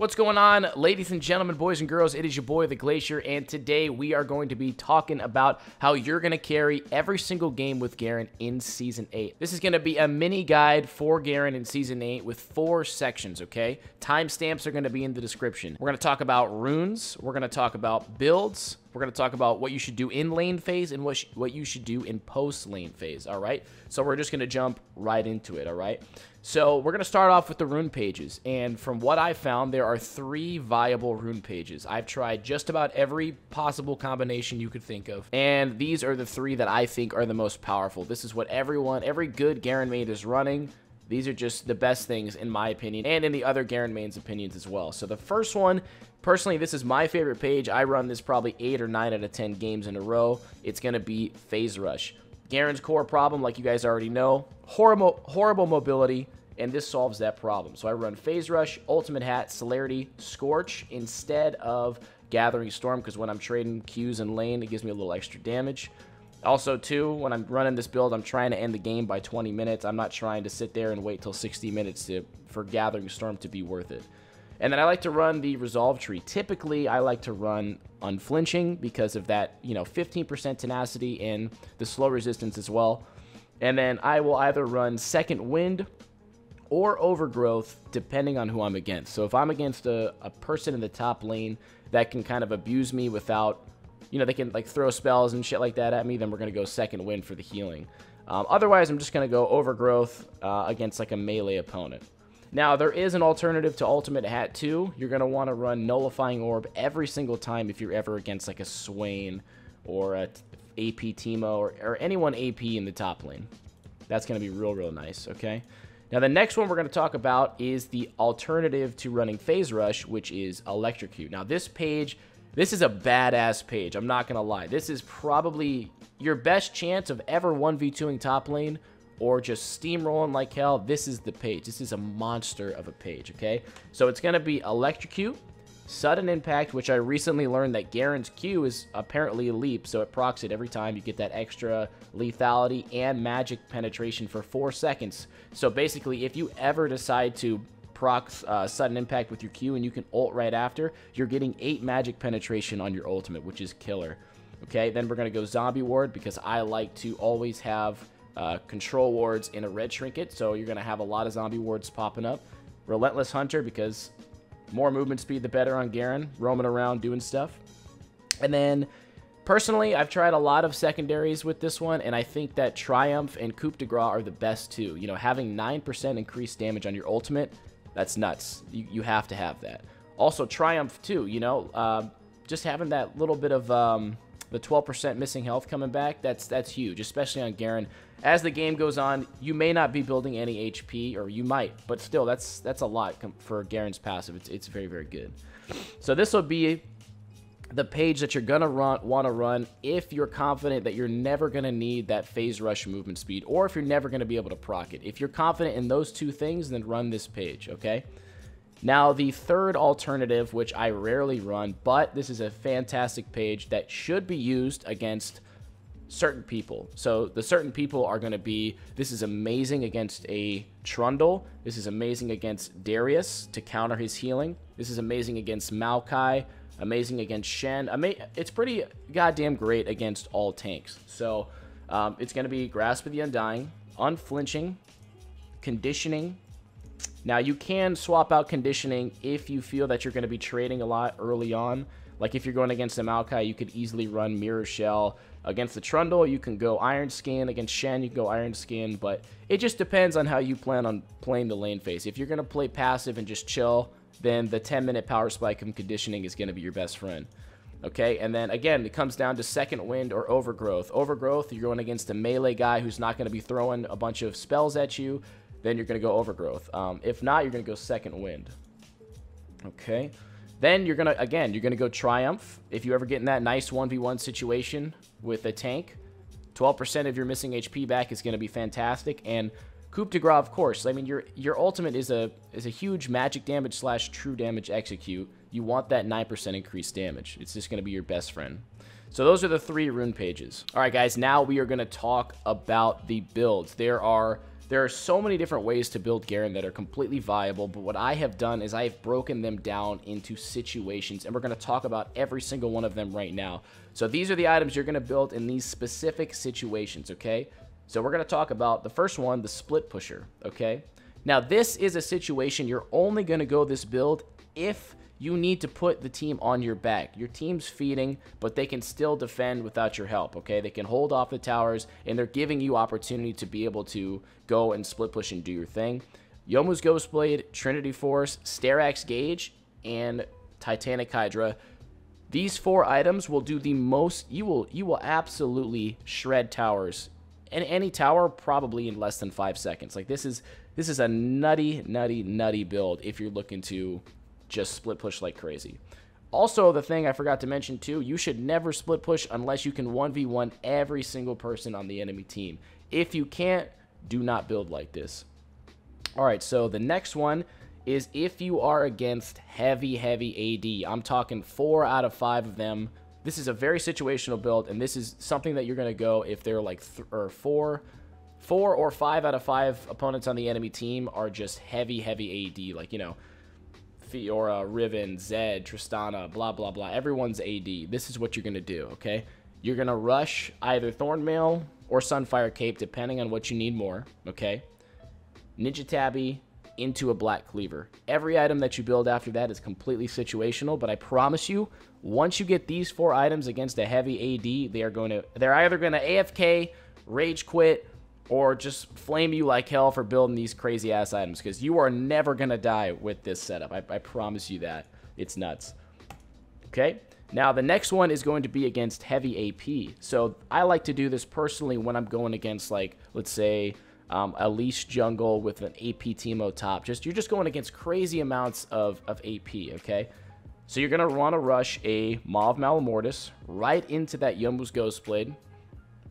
What's going on, ladies and gentlemen, boys and girls? It is your boy, TheGlacierr, and today we are going to be talking about how you're going to carry every single game with Garen in Season 8. This is going to be a mini guide for Garen in Season 8 with 4 sections, okay? Timestamps are going to be in the description. We're going to talk about runes, we're going to talk about builds, we're going to talk about what you should do in lane phase and what you should do in post lane phase, all right? So we're just going to jump right into it, all right? So we're going to start off with the rune pages, and from what I found, there are 3 viable rune pages. I've tried just about every possible combination you could think of, and these are the 3 that I think are the most powerful. This is what every good Garen main is running. These are just the best things in my opinion, and in the other Garen mains' opinions as well. So the first one, personally, this is my favorite page. I run this probably 8 or 9 out of 10 games in a row. It's going to be Phase Rush. Garen's core problem, like you guys already know, horrible mobility, and this solves that problem. So I run Phase Rush, Ultimate Hat, Celerity, Scorch instead of Gathering Storm, because when I'm trading Qs in lane, it gives me a little extra damage. Also, too, when I'm running this build, I'm trying to end the game by 20 minutes. I'm not trying to sit there and wait till 60 minutes for Gathering Storm to be worth it. And then I like to run the Resolve Tree. Typically, I like to run Unflinching because of that, 15% tenacity and the slow resistance as well. And then I will either run Second Wind or Overgrowth, depending on who I'm against. So if I'm against a person in the top lane that can kind of abuse me without, they can like throw spells and shit like that at me, then we're going to go Second Wind for the healing. Otherwise, I'm just going to go Overgrowth against like a melee opponent. Now, there is an alternative to Ultimate Hat too. You're going to want to run Nullifying Orb every single time if you're ever against like a Swain or a AP Teemo or anyone AP in the top lane. That's going to be real nice, okay? Now, the next one we're going to talk about is the alternative to running Phase Rush, which is Electrocute. Now, this page, this is a badass page. I'm not going to lie. This is probably your best chance of ever 1v2ing top lane or just steamrolling like hell. This is the page. This is a monster of a page, okay? So it's going to be Electrocute, Sudden Impact, which I recently learned that Garen's Q is apparently a leap, so it procs it every time. You get that extra lethality and magic penetration for 4 seconds. So basically, if you ever decide to proc Sudden Impact with your Q and you can ult right after, you're getting 8 magic penetration on your ultimate, which is killer. Okay, then we're going to go Zombie Ward because I like to always have control wards in a red trinket, so you're going to have a lot of zombie wards popping up. Relentless Hunter because more movement speed the better on Garen, roaming around doing stuff. And then personally, I've tried a lot of secondaries with this one, and I think that Triumph and Coup de Grace are the best too. Having 9% increased damage on your ultimate, that's nuts. You have to have that. Also Triumph too, just having that little bit of the 12% missing health coming back, that's huge, especially on Garen. As the game goes on, you may not be building any HP, or you might, but still, that's a lot for Garen's passive. It's very good. So this will be the page that you're gonna want to run if you're confident that you're never gonna need that Phase Rush movement speed, or if you're never gonna be able to proc it. If you're confident in those 2 things, then run this page, okay? Now, the third alternative, which I rarely run, but this is a fantastic page that should be used against certain people. So the certain people are going to be, this is amazing against a Trundle. This is amazing against Darius to counter his healing. This is amazing against Maokai, amazing against Shen. It's pretty goddamn great against all tanks. So it's going to be Grasp of the Undying, Unflinching, Conditioning. Now, you can swap out Conditioning if you feel that you're going to be trading a lot early on. Like if you're going against the Maokai, you could easily run Mirror Shell. Against the Trundle, you can go Iron Skin. Against Shen, you can go Iron Skin. But it just depends on how you plan on playing the lane phase. If you're going to play passive and just chill, then the 10-minute power spike and Conditioning is going to be your best friend. Okay, and then again, it comes down to Second Wind or Overgrowth. Overgrowth, you're going against a melee guy who's not going to be throwing a bunch of spells at you. Then you're going to go Overgrowth. If not, you're going to go Second Wind. Okay. Then you're going to go Triumph. If you ever get in that nice 1v1 situation with a tank, 12% of your missing HP back is going to be fantastic. And Coup de Grace, of course. I mean, your ultimate is a huge magic damage / true damage execute. You want that 9% increased damage. It's just going to be your best friend. So those are the 3 rune pages. All right, guys, now we are going to talk about the builds. There There are so many different ways to build Garen that are completely viable, but what I have done is I have broken them down into situations, and we're going to talk about every single one of them right now. So these are the items you're going to build in these specific situations, okay? So we're going to talk about the first one, the split pusher, okay? Now this is a situation you're only going to go this build if you need to put the team on your back. Your team's feeding, but they can still defend without your help, okay? They can hold off the towers, and they're giving you opportunity to be able to go and split push and do your thing. Youmuu's Ghostblade, Trinity Force, Sterax Gauge, and Titanic Hydra. These 4 items will do the most. You will absolutely shred towers, and any tower probably in less than 5 seconds. Like this is a nutty build if you're looking to just split push like crazy. Also, the thing I forgot to mention too, you should never split push unless you can 1v1 every single person on the enemy team. If you can't, do not build like this. Alright, so the next one is if you are against heavy AD. I'm talking 4 out of 5 of them. This is a very situational build, and this is something that you're going to go if they're like 4 or 5 out of 5 opponents on the enemy team are just heavy AD, like, you know, Fiora, Riven, Zed, Tristana, blah, blah, blah. Everyone's AD. This is what you're going to do, okay? You're going to rush either Thornmail or Sunfire Cape, depending on what you need more, okay? Ninja Tabby into a Black Cleaver. Every item that you build after that is completely situational, but I promise you, once you get these 4 items against a heavy AD, they're either going to AFK, Rage Quit, or just flame you like hell for building these crazy-ass items, because you are never going to die with this setup. I promise you that. It's nuts. Okay? Now, the next one is going to be against heavy AP. So, I like to do this personally when I'm going against, like, let's say, a leash jungle with an AP Teemo top. You're just going against crazy amounts of AP, okay? So, you're going to want to rush a Mauve Malamortis right into that Youmuu's Ghostblade,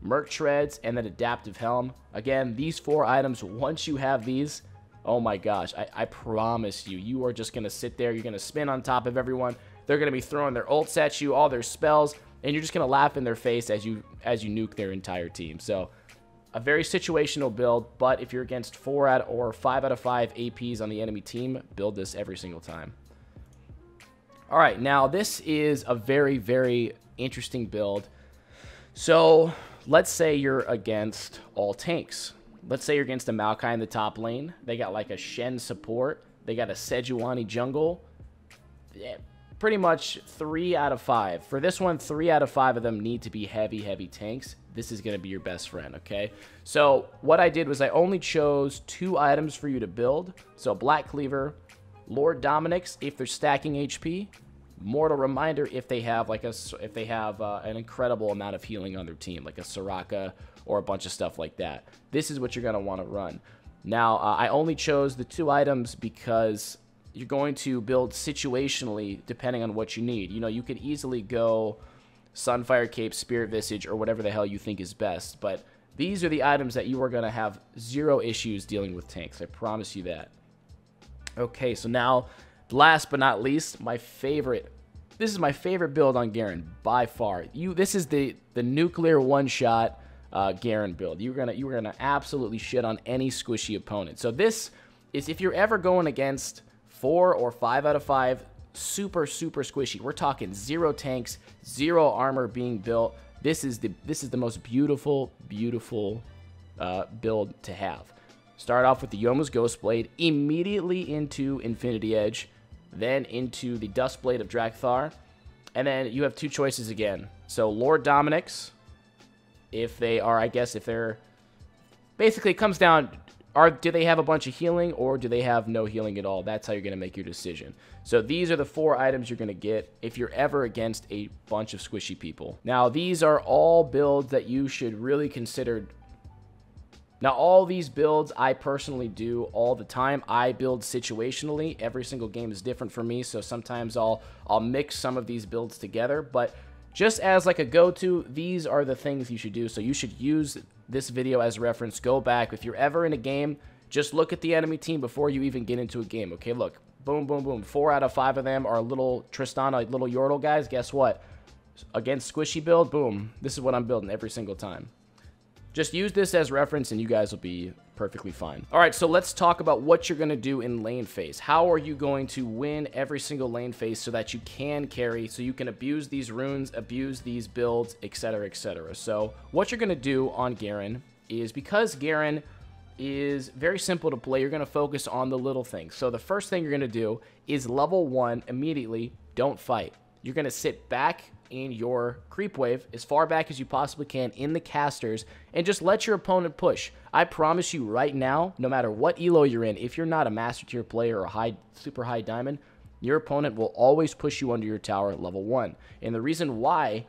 Merc Shreds, and then Adaptive Helm. Again, these 4 items, once you have these, oh my gosh, I promise you, you are just going to sit there, you're going to spin on top of everyone, they're going to be throwing their ults at you, all their spells, and you're just going to laugh in their face as you nuke their entire team. So, a very situational build, but if you're against 4 or 5 out of 5 APs on the enemy team, build this every single time. Alright, now this is a very interesting build. So, let's say you're against all tanks. Let's say you're against a Maokai in the top lane. They got like a Shen support. They got a Sejuani jungle. Yeah, pretty much 3 out of 5. For this one, 3 out of 5 of them need to be heavy tanks. This is going to be your best friend, okay? So what I did was I only chose 2 items for you to build. So Black Cleaver, Lord Dominic's if they're stacking HP, Mortal Reminder if they have like an incredible amount of healing on their team, like a Soraka or a bunch of stuff like that. This is what you're going to want to run. Now, I only chose the 2 items because you're going to build situationally depending on what you need. You know, you could easily go Sunfire Cape, Spirit Visage, or whatever the hell you think is best, but these are the items that you are going to have 0 issues dealing with tanks. I promise you that. Okay, so now, last but not least, this is my favorite build on Garen by far. This is the nuclear one-shot Garen build. You're gonna absolutely shit on any squishy opponent. So this is if you're ever going against 4 or 5 out of 5 super squishy. We're talking 0 tanks, 0 armor being built. This is the most beautiful build to have. Start off with the Youmuu's Ghostblade, immediately into Infinity Edge, then into the Duskblade of Drakthar, and then you have 2 choices again. So Lord Dominic's, if they're basically it comes down, do they have a bunch of healing or do they have no healing at all? That's how you're going to make your decision. So these are the 4 items you're going to get if you're ever against a bunch of squishy people. Now these are all builds that you should really consider. Now, all these builds I personally do all the time. I build situationally. Every single game is different for me, so sometimes I'll mix some of these builds together. But just as like a go-to, these are the things you should do. So you should use this video as reference. Go back. If you're ever in a game, just look at the enemy team before you even get into a game. Okay, look. Boom, boom, boom. 4 out of 5 of them are little Tristana, little Yordle guys. Guess what? Against squishy build, boom. This is what I'm building every single time. Just use this as reference and you guys will be perfectly fine. All right, so let's talk about what you're going to do in lane phase. How are you going to win every single lane phase so that you can carry, so you can abuse these runes, abuse these builds, etc., etc. So what you're going to do on Garen is, because Garen is very simple to play, you're going to focus on the little things. So the first thing you're going to do is level 1 immediately, don't fight. You're going to sit back in your creep wave as far back as you possibly can in the casters and just let your opponent push. I promise you right now, no matter what elo you're in, if you're not a master tier player or a super high diamond, your opponent will always push you under your tower at level 1. And the reason why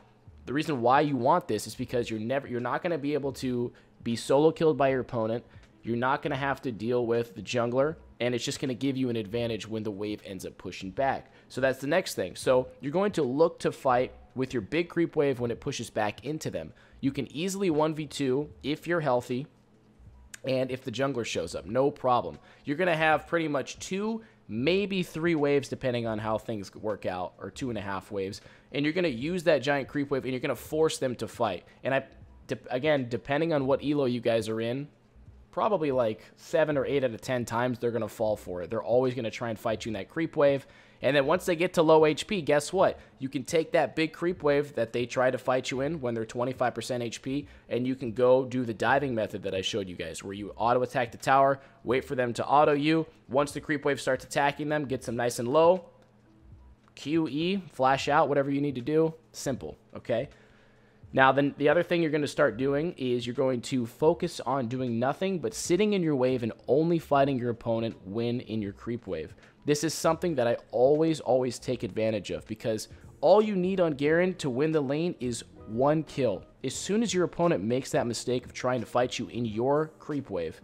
you want this is because you're not going to be able to be solo killed by your opponent. You're not going to have to deal with the jungler, and it's just going to give you an advantage when the wave ends up pushing back. So that's the next thing. So you're going to look to fight with your big creep wave when it pushes back into them. You can easily 1v2 if you're healthy and if the jungler shows up, no problem. You're going to have pretty much 2, maybe 3 waves depending on how things work out, or 2.5 waves, and you're going to use that giant creep wave and you're going to force them to fight. And again, depending on what elo you guys are in, probably like 7 or 8 out of 10 times they're going to fall for it. They're always going to try and fight you in that creep wave. And then once they get to low HP, guess what? You can take that big creep wave that they try to fight you in when they're 25% HP, and you can go do the diving method that I showed you guys, where you auto attack the tower, wait for them to auto you. Once the creep wave starts attacking them, gets them nice and low, QE, flash out, whatever you need to do. Simple, okay? Now, then the other thing you're going to start doing is you're going to focus on doing nothing but sitting in your wave and only fighting your opponent when in your creep wave. This is something that I always take advantage of, because all you need on Garen to win the lane is 1 kill. As soon as your opponent makes that mistake of trying to fight you in your creep wave,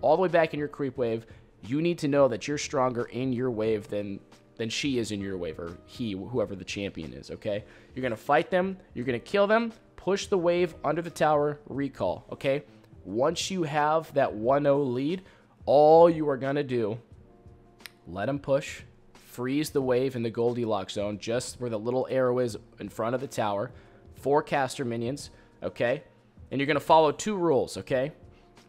all the way back in your creep wave, you need to know that you're stronger in your wave than she is in your wave, or he, whoever the champion is, okay? You're going to fight them, you're going to kill them, push the wave under the tower, recall, okay? Once you have that 1-0 lead, all you are going to do, let them push, freeze the wave in the Goldilocks zone, just where the little arrow is in front of the tower, 4 caster minions, okay? And you're going to follow 2 rules, okay?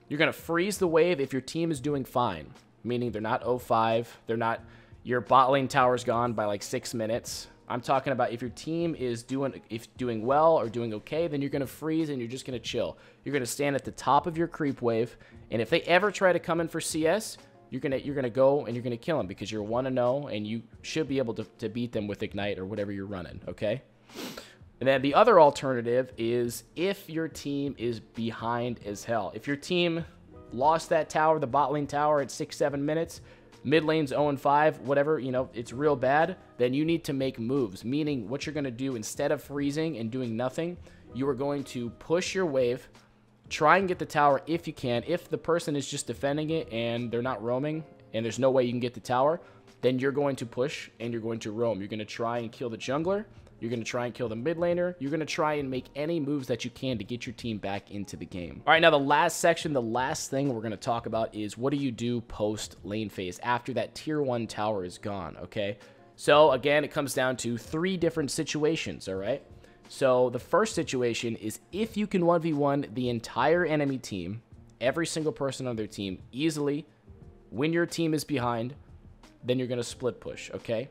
You're going to freeze the wave if your team is doing fine, meaning they're not 0-5, they're not, your bot lane tower's gone by like 6 minutes. I'm talking about if your team is doing well or doing okay, then you're going to freeze and you're just going to chill. You're going to stand at the top of your creep wave, and if they ever try to come in for CS, you're gonna go and you're gonna kill them, because you're 1-0 and you should be able to beat them with Ignite or whatever you're running, okay? And then the other alternative is if your team is behind as hell. If your team lost that tower, the bot lane tower, at 6-7 minutes, mid lane's 0-5, whatever, you know, it's real bad, then you need to make moves. Meaning, what you're gonna do, instead of freezing and doing nothing, you are going to push your wave, try and get the tower if you can. If the person is just defending it and they're not roaming and there's no way you can get the tower, then you're going to push and you're going to roam. You're going to try and kill the jungler. You're going to try and kill the mid laner. You're going to try and make any moves that you can to get your team back into the game. All right, now the last section, the last thing we're going to talk about is what do you do post lane phase after that tier 1 tower is gone, okay? So again, it comes down to 3 different situations, all right? So the first situation is if you can 1v1 the entire enemy team, every single person on their team, easily, when your team is behind, then you're going to split push, okay?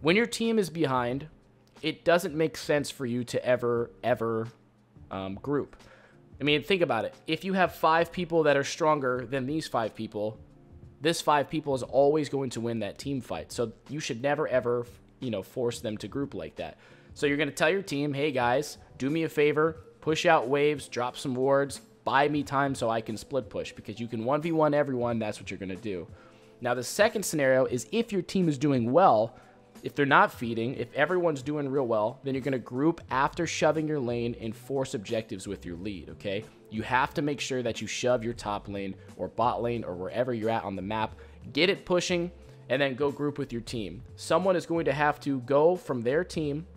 When your team is behind, it doesn't make sense for you to ever group. I mean, think about it. If you have 5 people that are stronger than these 5 people, this 5 people is always going to win that team fight. So you should never, ever, you know, force them to group like that. So you're going to tell your team, hey guys, do me a favor, push out waves, drop some wards, buy me time so I can split push, because you can 1v1 everyone, that's what you're going to do. Now the second scenario is if your team is doing well, if they're not feeding, if everyone's doing real well, then you're going to group after shoving your lane and force objectives with your lead, okay? You have to make sure that you shove your top lane or bot lane or wherever you're at on the map, get it pushing, and then go group with your team. Someone is going to have to go from their team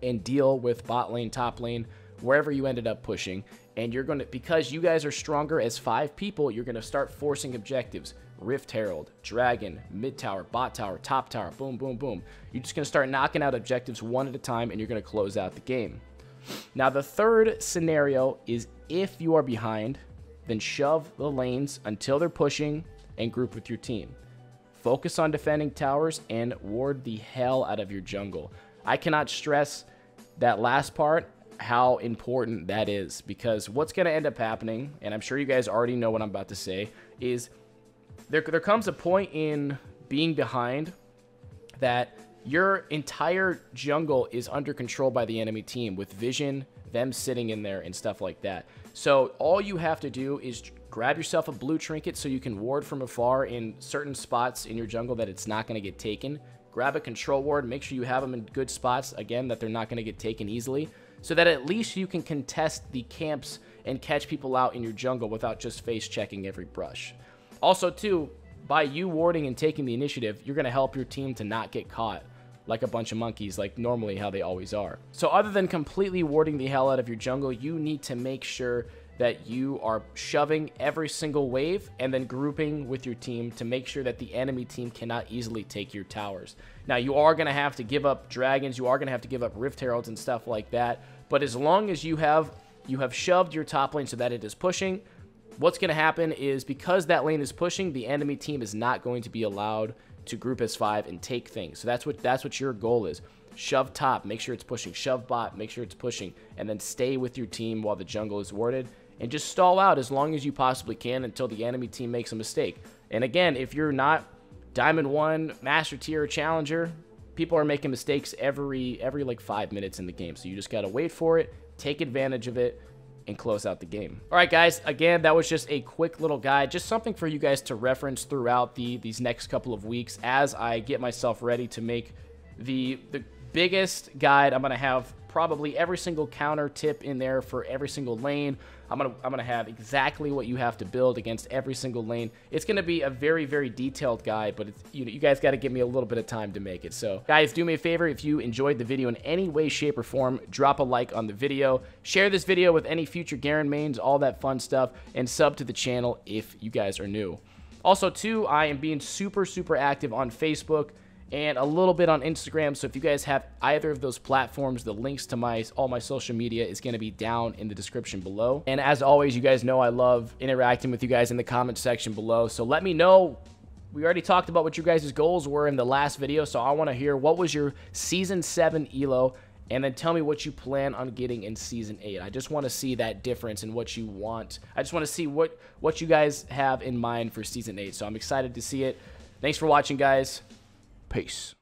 and deal with bot lane, top lane, wherever you ended up pushing. And you're going to, because you guys are stronger as 5 people, you're going to start forcing objectives. Rift Herald, Dragon, mid tower, bot tower, top tower, boom, boom, boom. You're just going to start knocking out objectives one at a time, and you're going to close out the game. Now, the third scenario is if you are behind, then shove the lanes until they're pushing and group with your team. Focus on defending towers and ward the hell out of your jungle. I cannot stress that last part, how important that is, because what's going to end up happening, and I'm sure you guys already know what I'm about to say, is there comes a point in being behind that your entire jungle is under control by the enemy team with vision, them sitting in there and stuff like that. So all you have to do is grab yourself a blue trinket so you can ward from afar in certain spots in your jungle that it's not going to get taken. Grab a control ward, make sure you have them in good spots, again, that they're not going to get taken easily, so that at least you can contest the camps and catch people out in your jungle without just face checking every brush. Also, too, by you warding and taking the initiative, you're going to help your team to not get caught like a bunch of monkeys, like normally how they always are. So other than completely warding the hell out of your jungle, you need to make sure that you are shoving every single wave and then grouping with your team to make sure that the enemy team cannot easily take your towers. Now, you are going to have to give up dragons, you are going to have to give up rift heralds and stuff like that, but as long as you have shoved your top lane so that it is pushing, what's going to happen is because that lane is pushing, the enemy team is not going to be allowed to group as 5 and take things. So that's what your goal is. Shove top, make sure it's pushing. Shove bot, make sure it's pushing. And then stay with your team while the jungle is warded. And just stall out as long as you possibly can until the enemy team makes a mistake. And again, if you're not Diamond 1, Master Tier, Challenger, people are making mistakes every like 5 minutes in the game. So you just got to wait for it, take advantage of it, and close out the game. All right, guys, again, that was just a quick little guide, just something for you guys to reference throughout these next couple of weeks as I get myself ready to make the biggest guide. I'm going to have probably every single counter tip in there for every single lane. I'm gonna have exactly what you have to build against every single lane. It's gonna be a very, very detailed guide, but it's, you guys got to give me a little bit of time to make it. So guys, do me a favor, if you enjoyed the video in any way, shape, or form, drop a like on the video, share this video with any future Garen mains, all that fun stuff, and sub to the channel if you guys are new. Also, too, I am being super, super active on Facebook and a little bit on Instagram, so if you guys have either of those platforms, the links to all my social media is going to be down in the description below. And as always, you guys know I love interacting with you guys in the comment section below, so let me know. We already talked about what you guys' goals were in the last video, so I want to hear what was your Season 7 elo, and then tell me what you plan on getting in Season 8. I just want to see that difference in what you want. I just want to see what you guys have in mind for Season 8, so I'm excited to see it. Thanks for watching, guys. Peace.